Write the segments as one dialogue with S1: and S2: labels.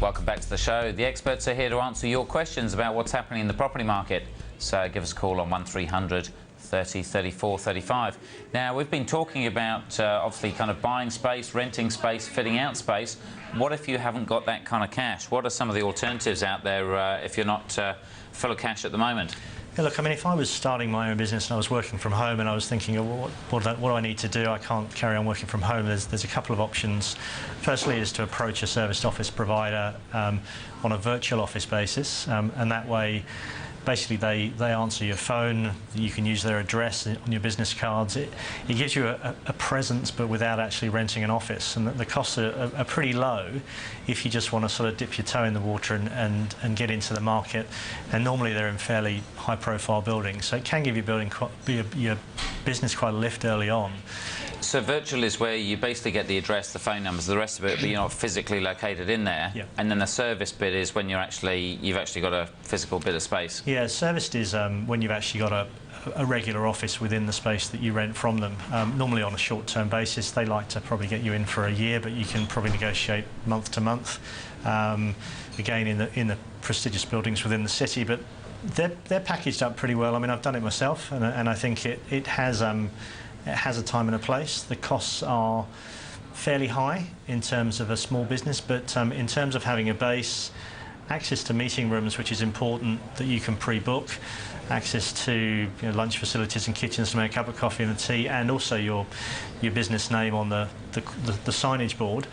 S1: Welcome back to the show. The experts are here to answer your questions about what's happening in the property market. So give us a call on 1300 30 34 35. Now, we've been talking about obviously kind of buying space, renting space, fitting out space. What if you haven't got that kind of cash? What are some of the alternatives out there if you're not full of cash at the moment?
S2: Yeah, look, I mean, if I was starting my own business and I was working from home and I was thinking, oh, what do I need to do? I can't carry on working from home. There's a couple of options. Firstly is to approach a serviced office provider on a virtual office basis, and that way, basically, they answer your phone. You can use their address on your business cards. It gives you a presence, but without actually renting an office. And the costs are pretty low if you just want to sort of dip your toe in the water and get into the market. And normally they're in fairly high-profile buildings, so it can give your business quite a lift early on.
S1: So virtual is where you basically get the address, the phone numbers, the rest of it, but you're not physically located in there.
S2: Yeah.
S1: And then the service bit is when you've actually got a physical bit of space.
S2: Yeah, serviced is when you've actually got a regular office within the space that you rent from them. Normally on a short-term basis. They like to probably get you in for a year, but you can probably negotiate month to month. Again, in the prestigious buildings within the city, but they're packaged up pretty well. I mean, I've done it myself, and I think it has a time and a place. The costs are fairly high in terms of a small business, but in terms of having a base, access to meeting rooms, which is important, that you can pre-book, access to lunch facilities and kitchens to make a cup of coffee and a tea, and also your business name on the signage board.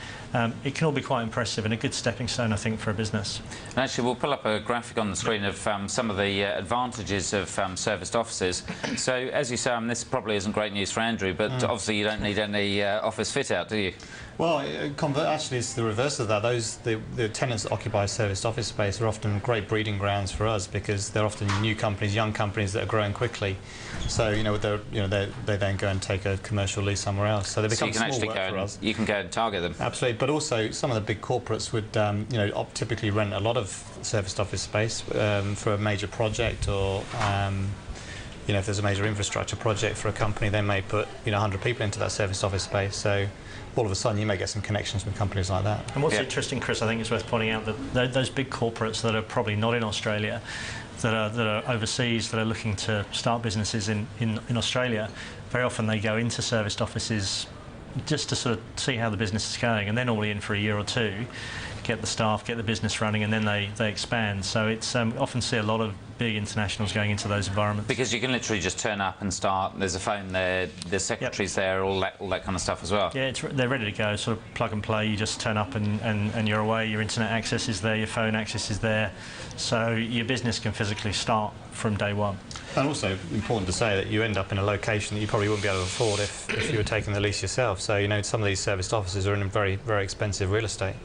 S2: It can all be quite impressive and a good stepping stone, I think, for a business.
S1: And actually, we'll pull up a graphic on the screen of some of the advantages of serviced offices. So, as you say, this probably isn't great news for Andrew, but obviously you don't need any office fit-out, do you?
S3: Well, actually, it's the reverse of that. The tenants that occupy serviced office space are often great breeding grounds for us, because they're often new companies, young companies that are growing quickly. So, they then go and take a commercial lease somewhere else. So they become small work for us.
S1: You can go and target them.
S3: Absolutely, but also some of the big corporates would, typically rent a lot of serviced office space for a major project, or if there's a major infrastructure project for a company, they may put 100 people into that serviced office space. So all of a sudden you may get some connections with companies like that.
S2: And what's interesting, Chris, I think it's worth pointing out that those big corporates that are probably not in Australia, that are overseas, that are looking to start businesses in Australia, very often they go into serviced offices just to sort of see how the business is going, and they're normally in for a year or two, get the staff, get the business running, and then they expand. So it's often see a lot of big internationals going into those environments.
S1: Because you can literally just turn up and start. There's a phone there, there's secretaries there, all that kind of stuff as well.
S2: Yeah, they're ready to go, sort of plug and play. You just turn up and you're away. Your internet access is there, your phone access is there. So your business can physically start from day one.
S3: And also important to say that you end up in a location that you probably wouldn't be able to afford if you were taking the lease yourself. So, some of these serviced offices are in very, very expensive real estate.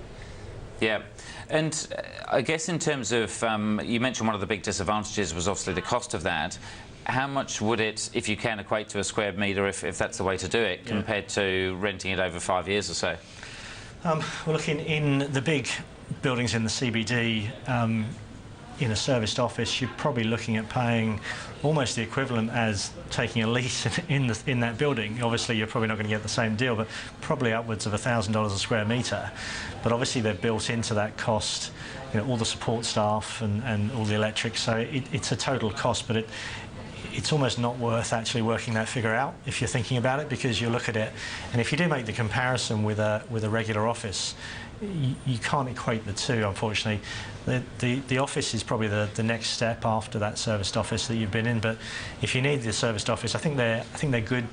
S1: Yeah, and I guess in terms of, you mentioned one of the big disadvantages was obviously the cost of that. How much would it, if you can, equate to a square metre, if that's the way to do it, compared to renting it over 5 years or so?
S2: Well, look, in the big buildings in the CBD, in a serviced office, you're probably looking at paying almost the equivalent as taking a lease in that building. Obviously, you're probably not going to get the same deal, but probably upwards of $1,000 a square metre. But obviously, they're built into that cost, all the support staff and all the electric. So it's a total cost, but it's almost not worth actually working that figure out if you're thinking about it, because you look at it, and if you do make the comparison with a regular office, you can't equate the two, unfortunately. The office is probably the next step after that serviced office that you've been in. But if you need the serviced office, I think they're good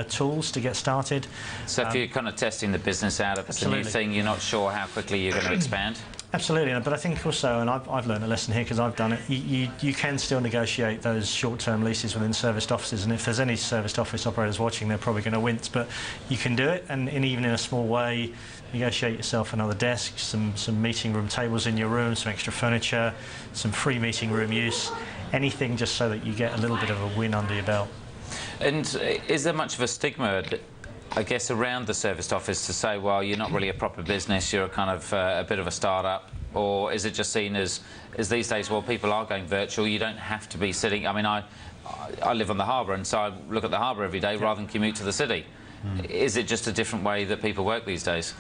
S2: tools to get started.
S1: So if you're kind of testing the business out, if it's a new thing, you're not sure how quickly you're going to expand.
S2: Absolutely, but I think also, and I've learned a lesson here because I've done it, you can still negotiate those short-term leases within serviced offices, and if there's any serviced office operators watching, they're probably going to wince, but you can do it, and even in a small way, negotiate yourself another desk, some meeting room tables in your room, some extra furniture, some free meeting room use, anything just so that you get a little bit of a win under your belt.
S1: And is there much of a stigma, I guess, around the serviced office to say, well, you're not really a proper business, you're a kind of a bit of a start-up, or is it just seen as these days, well, people are going virtual, you don't have to be sitting. I mean, I live on the harbour, and so I look at the harbour every day rather than commute to the city. Is it just a different way that people work these days?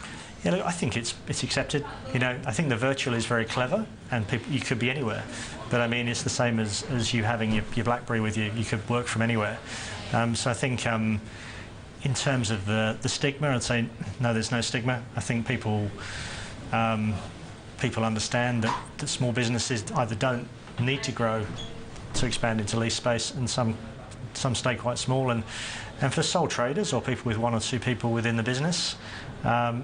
S2: Yeah, look, I think it's accepted. You know, I think the virtual is very clever, and you could be anywhere. But I mean, it's the same as you having your BlackBerry with you. You could work from anywhere. So I think in terms of the stigma, I'd say no, there's no stigma. I think people understand that small businesses either don't need to grow to expand into lease space, and some stay quite small. And for sole traders or people with 1 or 2 people within the business,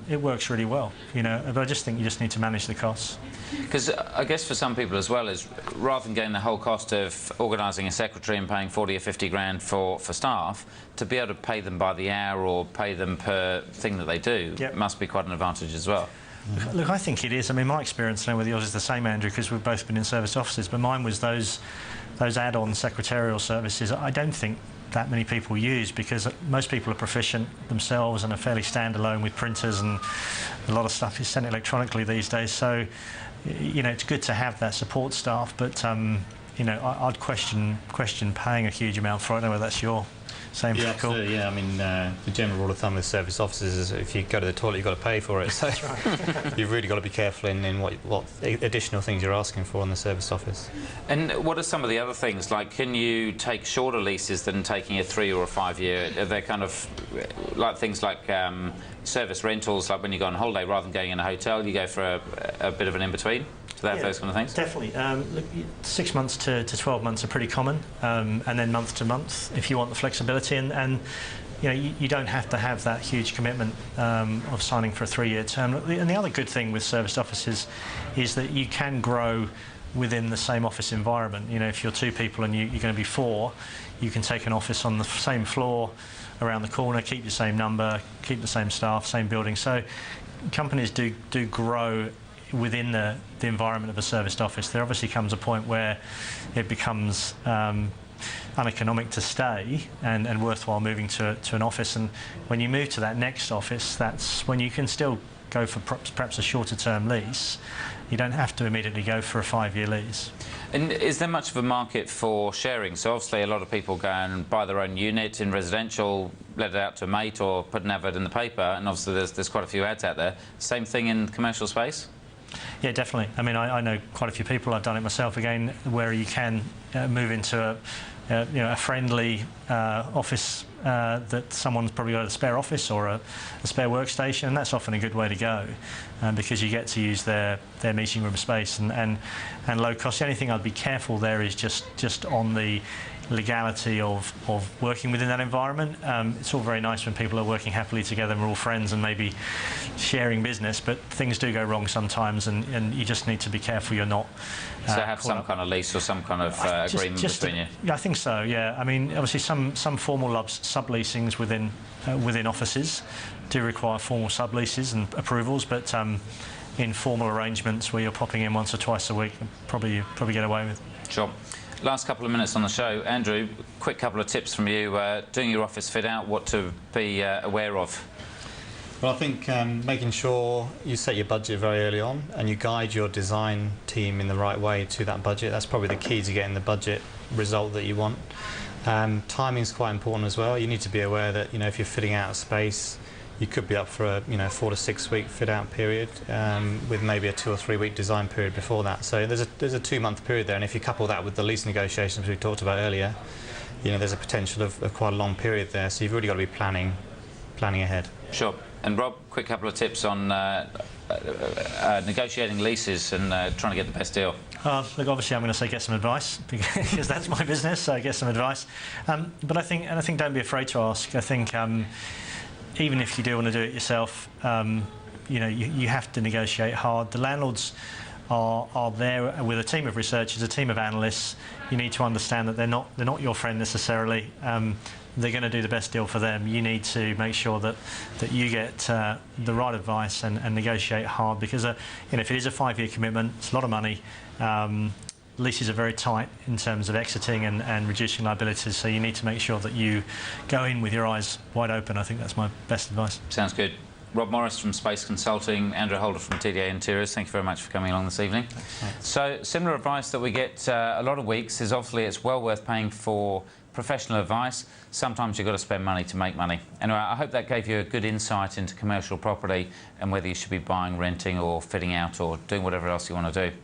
S2: it works really well, you know. But I just think you just need to manage the costs.
S1: Because I guess for some people as well, is rather than getting the whole cost of organising a secretary and paying 40 or 50 grand for staff, to be able to pay them by the hour or pay them per thing that they do,
S2: Yep.
S1: must be quite an advantage as well.
S2: Look, I think it is. I mean, my experience, I don't know whether yours is the same, Andrew, because we've both been in service offices, but mine was those add-on secretarial services. I don't think that many people use, because most people are proficient themselves and are fairly standalone with printers, and a lot of stuff is sent electronically these days. So, you know, it's good to have that support staff, but you know, I'd question paying a huge amount for it. I don't know whether that's your same.
S3: Yeah, absolutely. Yeah, I mean, the general rule of thumb with service offices is if you go to the toilet, you've got to pay for it. So you've really got to be careful in what additional things you're asking for in the service office.
S1: And what are some of the other things? Like, can you take shorter leases than taking a 3 or a 5 year? Are there kind of like things like service rentals, like when you go on holiday, rather than going in a hotel, you go for a bit of an in-between? Do they have those kind of things?
S2: Definitely. Look, 6 months to 12 months are pretty common, and then month to month if you want the flexibility. And you know, you don't have to have that huge commitment of signing for a 3-year term. And the other good thing with serviced offices is that you can grow within the same office environment. You know, if you're 2 people and you're going to be 4, you can take an office on the same floor around the corner, keep your same number, keep the same staff, same building. So companies do grow within the environment of a serviced office. There obviously comes a point where it becomes uneconomic to stay and worthwhile moving to an office. And when you move to that next office, that's when you can still go for perhaps a shorter term lease. You don't have to immediately go for a 5-year lease.
S1: And is there much of a market for sharing? So obviously a lot of people go and buy their own unit in residential, let it out to a mate or put an advert in the paper, and obviously there's quite a few ads out there. Same thing in commercial space?
S2: Yeah, definitely. I mean, I know quite a few people. I've done it myself again, where you can move into a friendly office that someone's probably got a spare office or a spare workstation, and that's often a good way to go because you get to use their meeting room space and low cost. The only thing I'd be careful there is just on the legality of working within that environment. It's all very nice when people are working happily together and we're all friends and maybe sharing business, but things do go wrong sometimes, and you just need to be careful you're not
S1: so have some kind of lease or some kind of agreement between you?
S2: Yeah, I think so, yeah. I mean, obviously some formal subleasings within offices do require formal subleases and approvals, but informal arrangements where you're popping in once or twice a week, probably get away with.
S1: Sure. Last couple of minutes on the show. Andrew, quick couple of tips from you. Doing your office fit out, what to be aware of?
S3: Well, I think making sure you set your budget very early on and you guide your design team in the right way to that budget. That's probably the key to getting the budget result that you want. Timing is quite important as well. You need to be aware that, you know, if you're fitting out a space, you could be up for a 4 to 6 week fit out period with maybe a 2 or 3 week design period before that. So there's a 2-month period there, and if you couple that with the lease negotiations we talked about earlier, you know, there's a potential of quite a long period there. So you've really got to be planning ahead.
S1: Sure. And Rob, quick couple of tips on negotiating leases and trying to get the best deal.
S2: Look, obviously I'm going to say get some advice because that's my business, so get some advice. But I think don't be afraid to ask. I think even if you do want to do it yourself, you know, you have to negotiate hard. The landlords are there with a team of researchers, a team of analysts. You need to understand that they're not your friend necessarily. They're going to do the best deal for them. You need to make sure that you get the right advice and negotiate hard, because you know, if it is a 5-year commitment, it's a lot of money. Leases are very tight in terms of exiting and reducing liabilities, so you need to make sure that you go in with your eyes wide open. I think that's my best advice.
S1: Sounds good. Rob Morris from Space Consulting, Andrew Holder from TDA Interiors, thank you very much for coming along this evening. Thanks. So similar advice that we get a lot of weeks is obviously it's well worth paying for professional advice. Sometimes you've got to spend money to make money. Anyway, I hope that gave you a good insight into commercial property and whether you should be buying, renting or fitting out or doing whatever else you want to do.